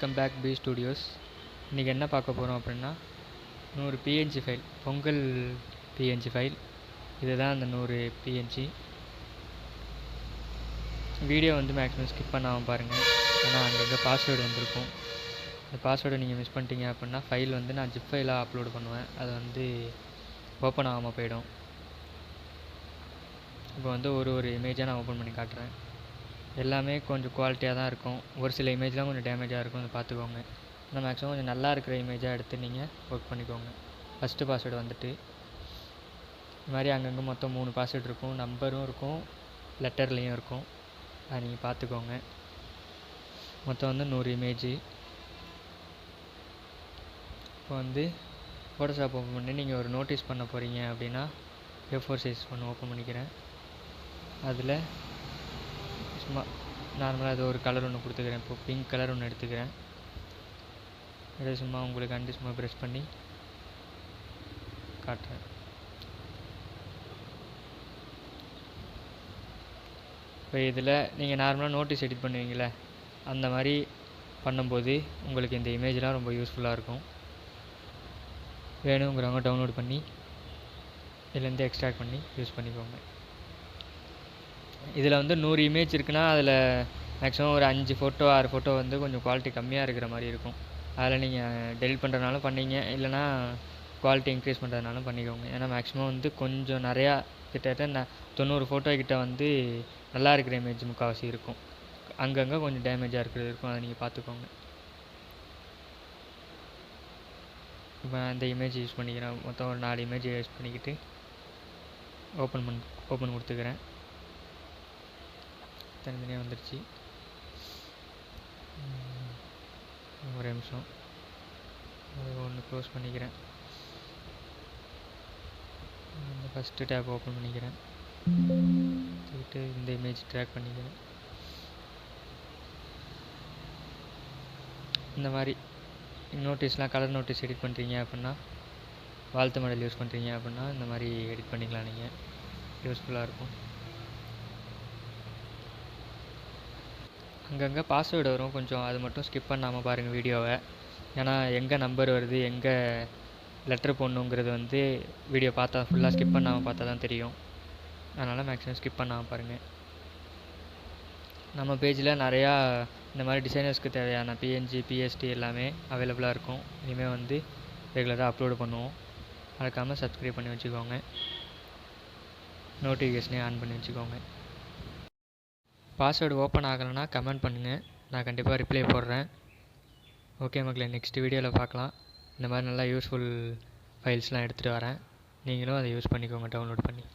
Welcome back B studios. இன்றைக்கி என்ன பார்க்க போகிறோம் அப்படின்னா 100 PNG file, Pongal PNG file. இதுதான் அந்த 100 பிஎன்ஜி. வீடியோ மேக்ஸிமம் ஸ்கிப் பண்ணாமல் பாருங்கள், ஏன்னா அங்கங்கே பாஸ்வேர்டு வந்திருக்கும். அந்த பாஸ்வேர்டை நீங்கள் மிஸ் பண்ணிட்டீங்க அப்படின்னா ஃபைல் நான் ஜிப் ஃபைலாக அப்லோட் பண்ணுவேன், அது ஓப்பன் ஆகாமல் போயிடும். இப்போ ஒரு இமேஜாக நான் ஓப்பன் பண்ணி காட்டுறேன். எல்லாமே கொஞ்சம் குவாலிட்டியாக தான் இருக்கும். ஒரு சில இமேஜ்லாம் கொஞ்சம் டேமேஜாக இருக்கும், அதை பார்த்துக்கோங்க. ஆனால் மேக்ஸிமம் கொஞ்சம் நல்லா இருக்கிற இமேஜாக எடுத்து நீங்கள் ஒர்க் பண்ணிக்கோங்க. ஃபஸ்ட்டு பாஸ்வேர்டு இது மாதிரி அங்கங்கே மொத்தம் 3 பாஸ்வேர்டு இருக்கும். நம்பரும் இருக்கும், லெட்டர்லேயும் இருக்கும். அதை நீங்கள் பார்த்துக்கோங்க. மொத்தம் 100 இமேஜு. இப்போ ஃபோட்டோஷாப் ஓப்பன் பண்ணி நீங்கள் ஒரு நோட்டீஸ் பண்ண போகிறீங்க அப்படின்னா A4 சைஸ் ஒன்று ஓப்பன் பண்ணிக்கிறேன். அதில் சும்மா நார்மலாக அது ஒரு கலர் ஒன்று கொடுத்துக்கிறேன். இப்போ பிங்க் கலர் ஒன்று எடுத்துக்கிறேன். இதை சும்மா உங்களுக்கு சும்மா ப்ரெஸ் பண்ணி காட்டுறேன். இப்போ இதில் நீங்கள் நார்மலாக நோட்டீஸ் எடிட் பண்ணுவீங்களே, அந்த மாதிரி பண்ணும்போது உங்களுக்கு இந்த இமேஜ்லாம் ரொம்ப யூஸ்ஃபுல்லாக இருக்கும். வேணுங்கிறவங்க டவுன்லோட் பண்ணி இதுலேருந்து எக்ஸ்ட்ராக்ட் பண்ணி யூஸ் பண்ணிக்கோங்க. இதில் 100 இமேஜ் இருக்குன்னா அதில் மேக்ஸிமம் ஒரு 5 ஃபோட்டோ 6 ஃபோட்டோ கொஞ்சம் குவாலிட்டி கம்மியாக இருக்கிற மாதிரி இருக்கும். அதில் நீங்கள் டெலிட் பண்ணுறதுனாலும் பண்ணிங்க, இல்லைனா குவாலிட்டி இன்க்ரீஸ் பண்ணுறதுனாலும் பண்ணிக்கோங்க. ஏன்னா மேக்ஸிமம் கொஞ்சம் நிறையா கிட்டத்தட்ட 90 ஃபோட்டோ கிட்ட நல்லா இருக்கிற இமேஜ் முக்கால்வாசி இருக்கும். அங்கங்கே கொஞ்சம் டேமேஜாக இருக்கிறது இருக்கும், அதை நீங்கள் பார்த்துக்கோங்க. இப்போ அந்த இமேஜ் யூஸ் பண்ணிக்கிறேன். மொத்தம் ஒரு 4 இமேஜ் யூஸ் பண்ணிக்கிட்டு ஓப்பன் கொடுத்துக்கிறேன். தனித்தனியாக வந்துடுச்சு. ஒரு நிமிஷம், ஒன்று க்ளோஸ் பண்ணிக்கிறேன். ஃபஸ்ட்டு டேப் ஓப்பன் பண்ணிக்கிறேன். இந்த இமேஜ் ட்ராக் பண்ணிக்கிறேன். இந்த மாதிரி நோட்டீஸ்லாம் கலர் நோட்டீஸ் எடிட் பண்ணுறீங்க அப்படின்னா, வாழ்த்து மாடல் யூஸ் பண்ணுறீங்க அப்படின்னா இந்த மாதிரி எடிட் பண்ணிக்கலாம். நீங்கள் யூஸ்ஃபுல்லாக இருக்கும். அங்கங்கே பாஸ்வேர்டு வரும், கொஞ்சம் அது மட்டும் ஸ்கிப் பண்ணாமல் பாருங்கள் வீடியோவை. ஏன்னா எங்கே நம்பர் வருது, எங்கே லெட்ரு போடணுங்கிறது வீடியோ பார்த்தா ஃபுல்லாக ஸ்கிப் பண்ணாமல் பார்த்தா தான் தெரியும். அதனால் மேக்ஸிமம் ஸ்கிப் பண்ணாமல் பாருங்கள். நம்ம பேஜில் நிறையா இந்த மாதிரி டிசைனர்ஸ்க்கு தேவையான பிஎன்ஜி பிஎஸ்டி எல்லாமே அவைலபிளாக இருக்கும். இனிமேல் ரெகுலராக அப்லோடு பண்ணுவோம். மறக்காமல் சப்ஸ்கிரைப் பண்ணி வச்சுக்கோங்க, நோட்டிஃபிகேஷனே ஆன் பண்ணி வச்சுக்கோங்க. பாஸ்வேர்டு ஓப்பன் ஆகலைன்னா கமெண்ட் பண்ணுங்கள், நான் கண்டிப்பாக ரிப்ளை போடுறேன். ஓகே மக்களே, நெக்ஸ்ட் வீடியோவில் பார்க்கலாம். இந்த மாதிரி நல்லா யூஸ்ஃபுல் ஃபைல்ஸ்லாம் எடுத்துகிட்டு வரேன். நீங்களும் அதை யூஸ் பண்ணிக்கோங்க டவுன்லோட் பண்ணி.